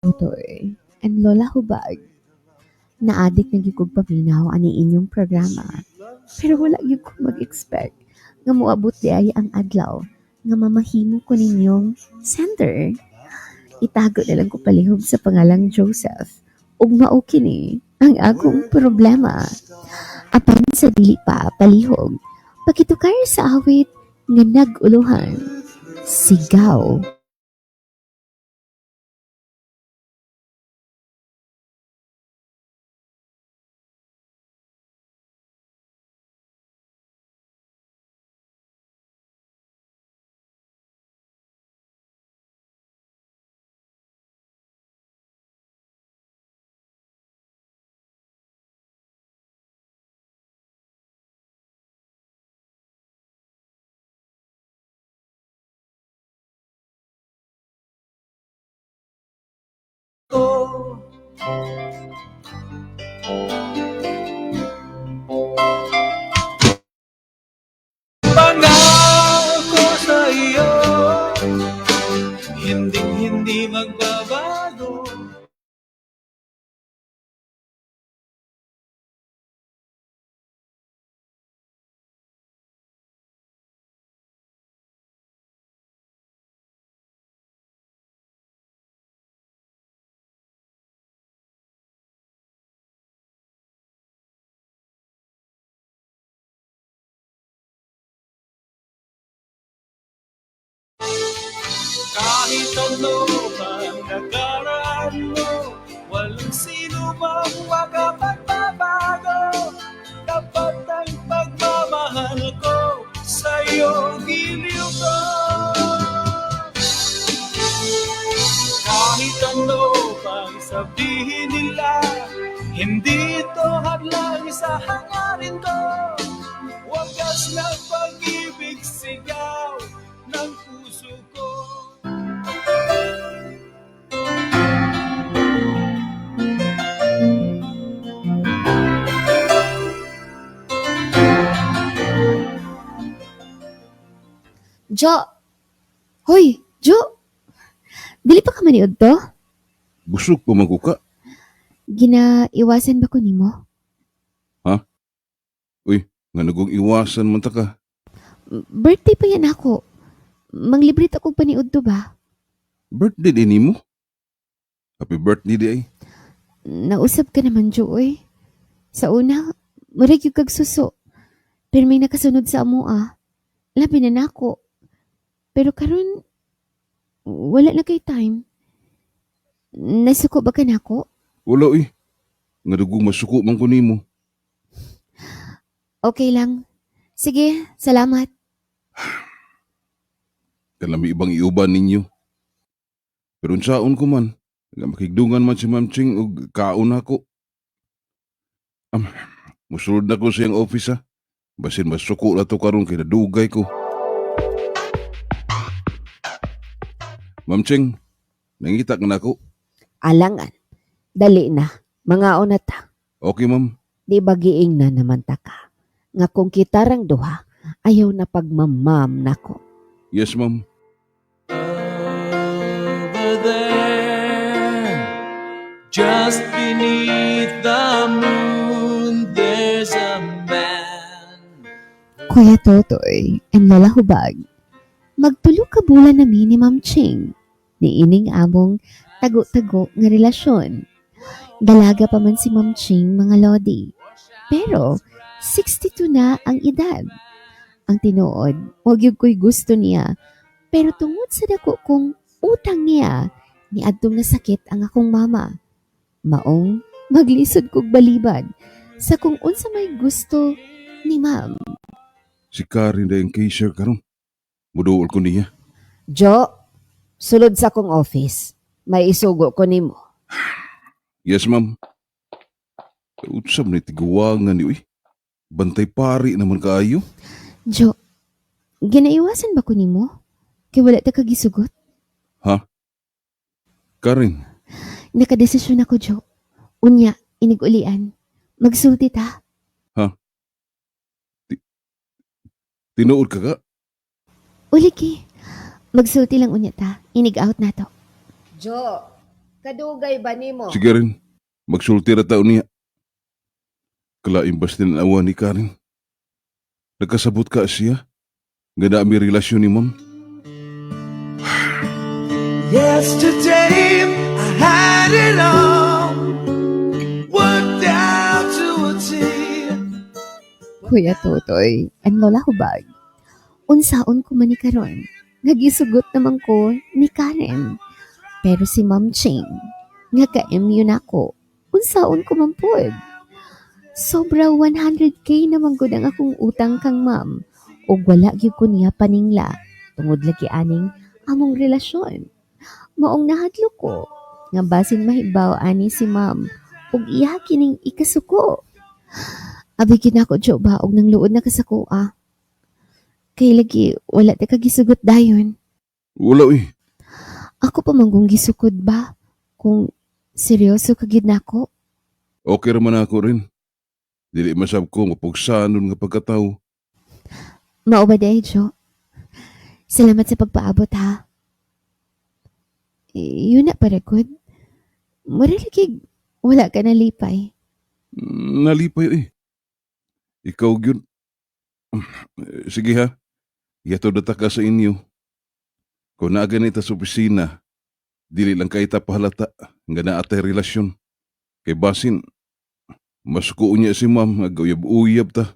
Totoy and Lola Hubag. Naadik na gyud kog paminaw ani inyong programa. Pero wala gyud ko mag-expect nga moabot di ay ang adlaw nga mamahimo ko ninyong center. Itago na lang ko palihog sa pangalang Joseph. Ug mao kini ang akong problema. Apan sa dili pa palihog, pakitukar sa awit nga naguluhan. Sigaw. Pangako sa iyo, hindi magbabago. Kahit ano bang nakaraan mo, walang sino bang makapagbabago. Dapat ang pagmamahal ko sa'yo giliw ko. Kahit ano bang sabihin nila, hindi ito hadlang sa hangarin ko. Wagas na pag-ibig sigaw ng puso ko. Jo! Hoy, Jo! Dili pa ka maniud to? Busog pa man ko ka. Ginaiwasan ba ko nimo? Uy, nga nagong iwasan man ta ka. Birthday pa yan ako. Manglibrit ako paniud to ba? Birthday din nimo. Happy birthday di ay. Nausap ka naman, Jo, oy. Sa una, marag yung kag suso. Pero may nakasunod sa amo Labi na nako. Pero karon wala na kay time. Nasuko ba ka nako? Wala uy. Nga nagong masuko man ko nimo. Okay lang. Sige, salamat. Kalami ibang iuban ninyo. Pero unsaon ko man. Nga makigdungan man si Ma'am Ching og kaon ako. Musulod na ko siyang office ha. Basin masuko na to karon kay nadugay ko. Ma'am Ching, nangita ka na ako. Alangan. Dali na. Mga ta. Okay ma'am. Di ba giing na naman ta ka? Nga kung kitarang duha, ayaw na pagmamam nako. Yes ma'am. Over there, just beneath the moon, there's a man. Kuya Totoy and Lola Hubag. Magtulo ka bulan nami ni Ma'am Ching. Ni ining among tago-tago nga relasyon. Dalaga pa man si Ma'am Ching mga lodi. Pero 62 na ang edad. Ang tinuod, wag yung ko'y gusto niya. Pero tungod sa dako kong utang niya, ni adtong nasakit ang akong mama. Maong maglisod kog balibad sa kung unsa may gusto ni Ma'am. Si Karin na yung cashier karon. Muduol ko niya. Jo, sulod sa kong office. May isugo ko nimo. Yes ma'am. Utsam ni tiguwangan ni uy. Bantay pari naman kaayo. Jo, ginaiwasan ba ko nimo? Kay wala ta kagisugot. Karin, Nakadesisyon ako, Jo. Unya, inig-ulian. Magsulti ta. tinuod ka ka? Uliki. Magsulti lang unya ta. Inig-out na to. Jo, Kadugay ba nimo? Sige rin, magsulti ra taon niya. Kalaimbas din ang awa ni Karen. Nagkasabot ka siya. Ganda ang relasyon ni ma'am. Yesterday I had it all worked out to a T. Kuya Totoy and Lola Hubag. Unsaon ko man ni karon, nagisugot naman ko ni Karen. Pero si Ma'am Ching, nga ka-MU na ko, unsaon ko man pod. Sobra 100k naman gud ang akong utang kang ma'am. O wala gyud ko niya paningla, tungod lagi aning among relasyon. Maong nahadlo ko, nga basin mahibaw ani si ma'am, ug iya kining ikasuko. Abigin ako jo ba og nang luod na kasako ah. Kay lagi wala ta kagisugot dayon. Wala eh. Ako pa manggong gisukod ba kung seryoso ka gid nako? Okay raman ako rin. Dili masab ko mapugsanon nga pagkatao. Mao ba day, Jo? Salamat sa pagpaabot ha. Yun na para good. Maralagig wala ka nalipay. Nalipay eh. Ikaw gyud. Sige ha. Yato data ka sa inyo. Kung naaganita sa opisina, dili lang kay ta pahalata nga naa tay relasyon. Kay basin, mas niya si ma'am nga uyab-uyab ta.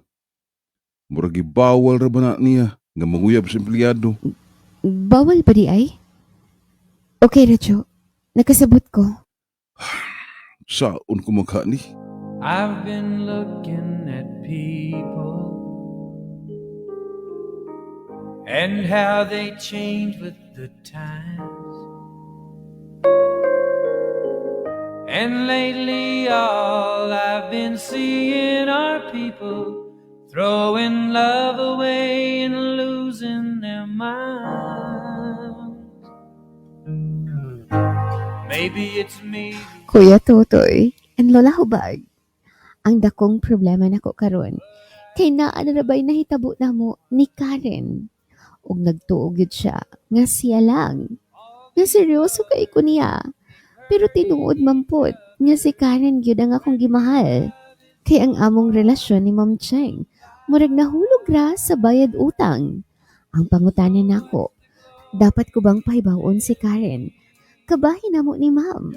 Murag bawal ra ba na niya nga manguyab sa empleyado. Bawal ba di ay? Okay ra, Jo. Nakasabot ko. Saon ko magkani? I've been looking at people and how they change with the times. And lately all I've been seeing are people throwing love away and losing their minds. Maybe it's me. Kuya Totoy and Lola Hubag. Ang dakong problema nako karon kay naa na rabay nahitabo namo ni Karen. Ug nagtuog gyud siya nga siya lang. Nga seryoso kay ko niya. Pero tinuod man pod nga si Karen gyud ang akong gimahal. Kay ang among relasyon ni Ma'am Cheng murag nahulog ra sa bayad utang. Ang pangutanan nako, dapat ko bang pahibawon si Karen? Kabahin namo ni Ma'am.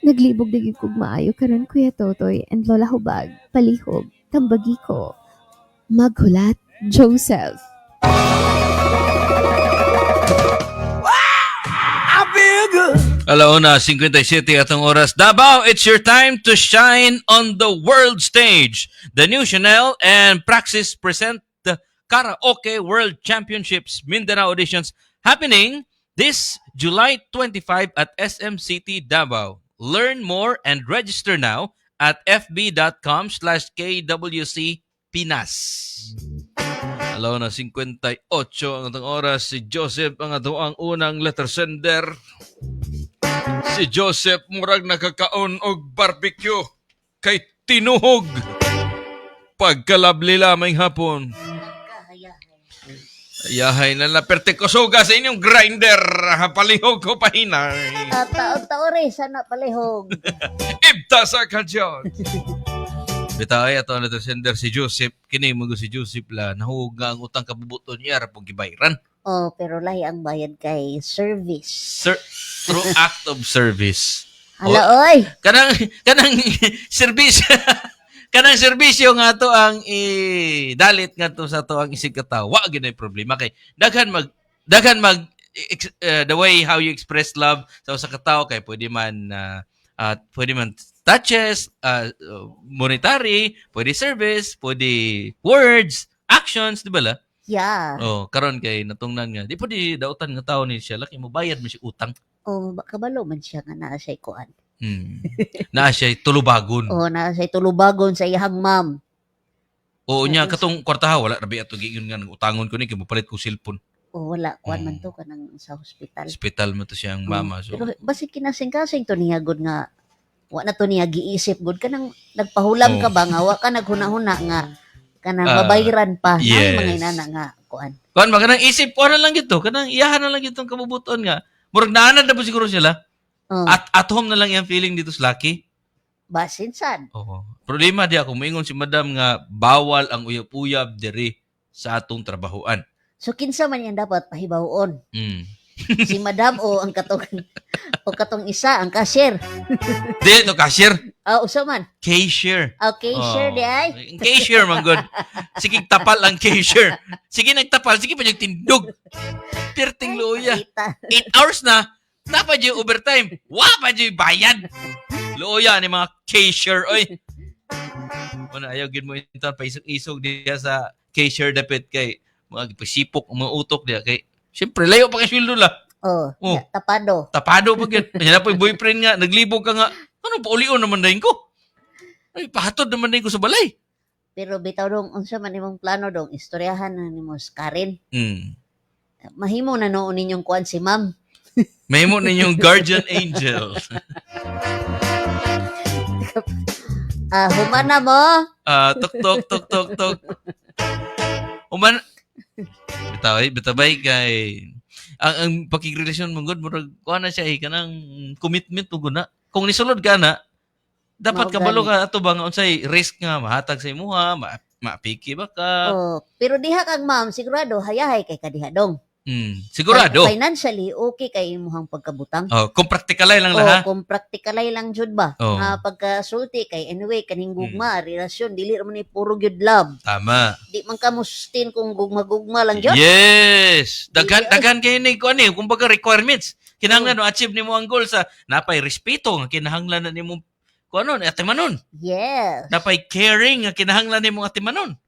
Naglibog na gyud kog maayo karon Kuya Totoy and Lola Hubag, palihog, tambagi ko. Maghulat, Joseph. I feel good. Alauna, 57 atong oras. Davao, it's your time to shine on the world stage. The new Chanel and Praxis present the Karaoke World Championships Mindanao Auditions happening this July 25 at SM City, Davao. Learn more and register now at fb.com/KWC Pinas. Alauna, 58 ang atong oras. Si Joseph ang atong unang letter sender. Si Joseph murag nakakaon og barbecue kay tinuhog. Pagkalabli lamang hapon. Ayahay na laperte ko suga sa inyong grinder. Palihog ko pahinay. Taon-taon sana palihog. Ibta sa kadyon. Bitay ato na sender si Joseph. Kini mo si Joseph la. Nahug nga ang utang kabubuton niya. Rapong gibayran. Oh, pero lahi ang bayad kay service. Through act of service. Hala, oy! Kanang serbisyo kanang serbisyo nga to ang dalit nga to sa to ang isig katawo. Wa gyud ay problema kay daghan mag the way how you express love sa usa ka tawo kay pwede man touches, monetary, pwede service, pwede words, actions, di ba la? Yeah. Oh, karon kay natungnan nga. Di pwede dautan nga tawo ni siya laki mo bayad mo si utang. Oh, kabalo man siya nga naa siya kuan. Na siya tulubagon. Oh, naa siya tulubagon sa iyang ma'am. Oo niya, katong kwartaha, wala rabi ato giyon nga, utangon ko ni, kaya mapalit ko cellphone. Oh, wala. Kuan man to kanang sa hospital. Hospital mo to siyang mama. So, Pero basi kinasing-kasing to niya gud nga wa na to niya giisip gud kanang nagpahulam ka ba nga wa ka naghuna-huna nga kanang mabayran pa yes. Mga inana nga kuan. kuan ba, kanang isip ko na lang ito, kanang iyahan na lang itong kabubuton nga. Murag naanad na po siguro sila. Oh, At home na lang yung feeling dito sa Lucky. basin sad. Oo. Problema di ako, moingon si madam nga bawal ang uyab-uyab diri sa atong trabahoan. So kinsa man yan dapat pahibawon. Mm. Si madam o ang katong isa ang cashier. Di, no cashier. Usa man. Cashier. Okay, sure di ay. Ang cashier, man good. Sige, tapal ang cashier. Sige, nagtapal. Sige, pa yung tindog. Perting luya. Kita. 8 hours na. Napa yung overtime. Wapa yung bayad. Luya ni mga cashier. Oy. Ano, ayaw gid mo ito pa isog diya sa cashier dapit kay mga pasipok, mga utok diya kay siyempre layo pa kay sweldo la. Oh, Oh. tapado. Tapado pa gyud. Nya na po yung boyfriend nga naglibog ka nga. Ano pa ulion naman dahin ko? Ay pahatod naman dahin ko sa balay. Pero bitaw dong unsa man imong plano dong istoryahan na nimo si Karen. Mm. Mahimo na noon ninyong kuan si ma'am. Mahimo ninyong guardian angel. Humana mo. Tok tok tok tok tok. Uman bitabay kay ang pakigrelasyon mo gud murag kuha na siya kanang commitment ug na. Kung nisulod ka na dapat Mao kabalo gani. ka ato ba nga unsay risk nga mahatag sa imuha, mapiki ba ka? Oh, pero diha kag ma'am sigurado hayahay kay kadiha dong. Sigurado. Financially okay kay imuhang pagkabutang. Kung practicalay lang la ha. Kung practicalay lang jud ba. Oh. Pagkasulti kay anyway kaning gugma relasyon dili ra man ni puro gyud love. Tama. Di man ka mustin kung gugma-gugma lang jud. Yes. Dili, Daghan kay ni kuan ni kumbaga requirements. Kinahanglan no achieve nimo ang goal sa napay respeto nga kinahanglan na nimo kuanon atimanon. Yes. Napay caring nga kinahanglan nimo atimanon.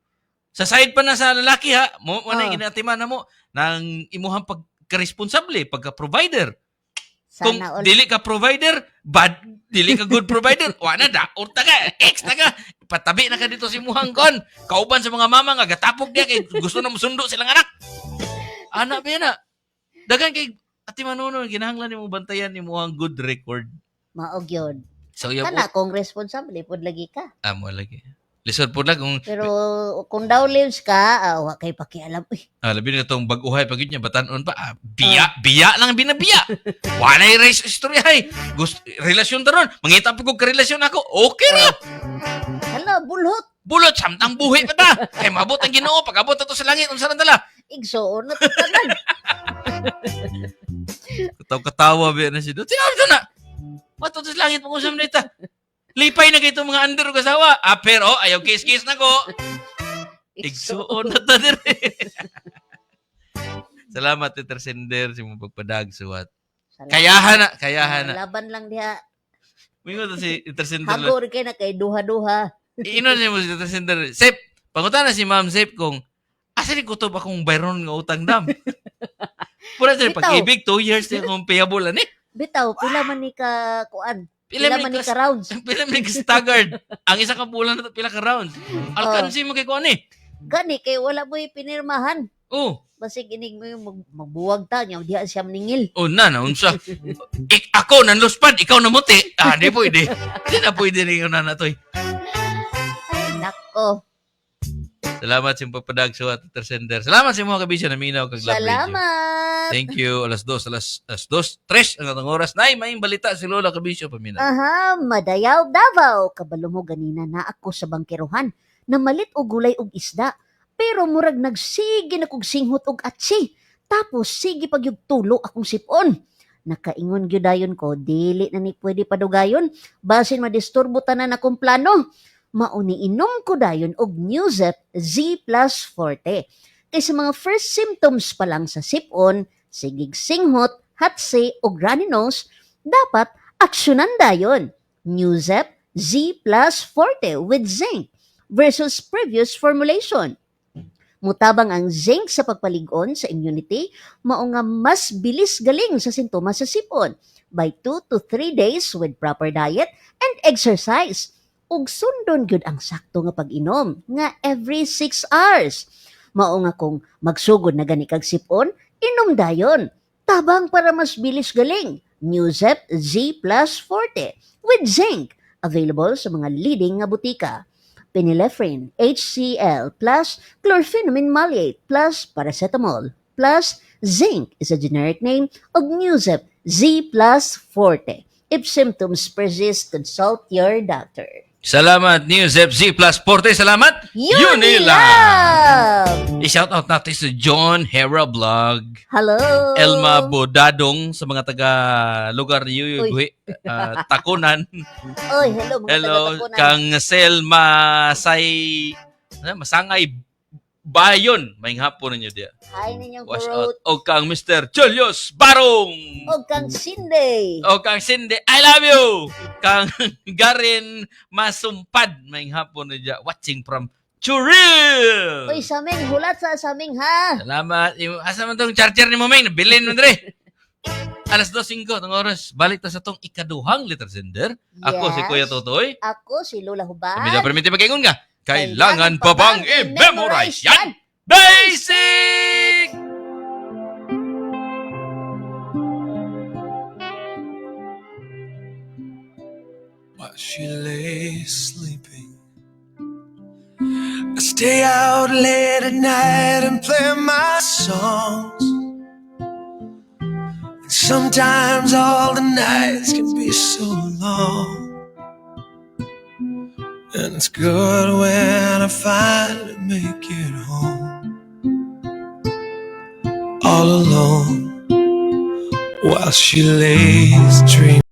Sa side pa na sa lalaki ha, mo na ginatiman na mo nang imuhang pagka-responsable, pagka-provider. Kung Sana all. dili ka provider, dili ka good provider, wala na, urta ka, ex na ka, patabi na ka dito si muhang kon. Kauban sa mga mama nga, gatapok niya kay gusto na musundo silang anak. Anak ba yan na? Dagan kay ati manuno, ginahanglan ni mo bantayan ni muhang good record. Maog yun. So, yan Kana po. kung responsable pod lagi ka. Mo lagi. Lisod po lang kung Pero kung daw lives ka, wa kay pakialam. Uy, labi na itong bag-uhay pag niya batanon pa. Biya lang binabiya. Wala yung race istorya ay. Relasyon taron. Mangita po kong karelasyon ako. Okay ra. hala, bulhot. Bulot, samtang buhi pa ta. Kay mabot ang ginoo. Pag-abot na to sa langit, unsa na dala. Igsoon na tatanan. Katawa ba na siya doon. Tinawag na. Mato sa langit mo kusam na ita. Lipay na kayo itong mga under ko kasawa. Pero ayaw kiss-kiss na ko. Igsuon na ta dire. Salamat, Teacher Sender, sa mong pagpadagsuwat. Kayahan na. Laban lang diha. Mingo to si Teacher Sender. Hago rin kayo na kay duha-duha. Ino niya mo si Teacher Sender. Sep, pangutan na si Ma'am Sep kung asa ni kutob akong bayron nga utang dam. Pura sa Bitaw. pag-ibig, 2 years na akong payable ani. Bitaw, pila man ni ka kuan. Pila Pila man man ni ni ka rounds. Pila man ni staggered. Ang isa ka bulan na to, pila ka rounds. Alkansi mo kay ko ani. Gani kay wala mo pinirmahan. Oh, Basig inig mo yung magbuwag ta niya diha siya maningil. na unsa. Ako nanluspad, ikaw namuti. Di pwede. Di na pwede rin yung nanatoy. Ay nako. Salamat sa pagpadagso at Teacher Sender. Salamat sa mga kabisya na minaw kag love radio. Salamat. Thank you. Alas 2, 3 ang atong oras. Nay, may balita si Lola Kabisyo paminaw. Aha, Madayaw Davao. Kabalo mo ganina na ako sa bangkiruhan. Namalit og gulay og isda. Pero murag nagsige na kog singhot og atsi. Tapos sige pag yung tulo akong sipon. Nakaingon gyudayon ko, dili na ni pwede padugayon. Basin madisturbo tanan akong plano. Mauni inom ko dayon og Newzep Z plus Forte. Kay sa mga first symptoms pa lang sa sipon, sigig singhot, hatsi o runny nose, dapat aksyonan dayon. Newzep Z plus Forte with zinc versus previous formulation. Mutabang ang zinc sa pagpalig-on sa immunity, mao nga mas bilis galing sa sintomas sa sipon by 2 to 3 days with proper diet and exercise. Ug sundon gyud ang sakto nga pag-inom nga every 6 hours. Mao nga kung magsugod na gani kag sipon, inom dayon. Tabang para mas bilis galing. Newzep Z plus Forte with zinc. Available sa mga leading nga butika. Phenylephrine, HCl plus chlorpheniramine maleate plus paracetamol plus zinc is a generic name of Newzep Z plus Forte. If symptoms persist, consult your doctor. Salamat News FZ Plus Forte. Salamat Unilab! I-shoutout natin si John Hera Vlog. Hello! Elma Bodadong sa mga taga lugar ni Uy. Yuy Takunan. Oy, hello mga Hello taga-takunan. kang Selma Masangay Bayon. May hapon ninyo dia. Hi ninyong Wash kurot. out. O kang Mr. Julius Barong. O kang Cindy. O kang Cindy, I love you. Kang Garin Masumpad. May hapon na dyan. Watching from Churil. Oy, saming, hulat sa saming ha. Salamat. Asa man tong charger ni Momeng? Nabilin mo dre. Alas 2:05 ng oras. Balik ta sa tong ikaduhang letter sender. Ako si Yes. Kuya Totoy. Ako si Lola Hubad. Kami na permiti mag-ingon nga. Kailangan pa bang i-memorize yan? Basic! While she lay sleeping, I stay out late at night and play my songs. And sometimes all the nights can be so long. And it's good when I finally make it home, all alone, while she lays dreaming.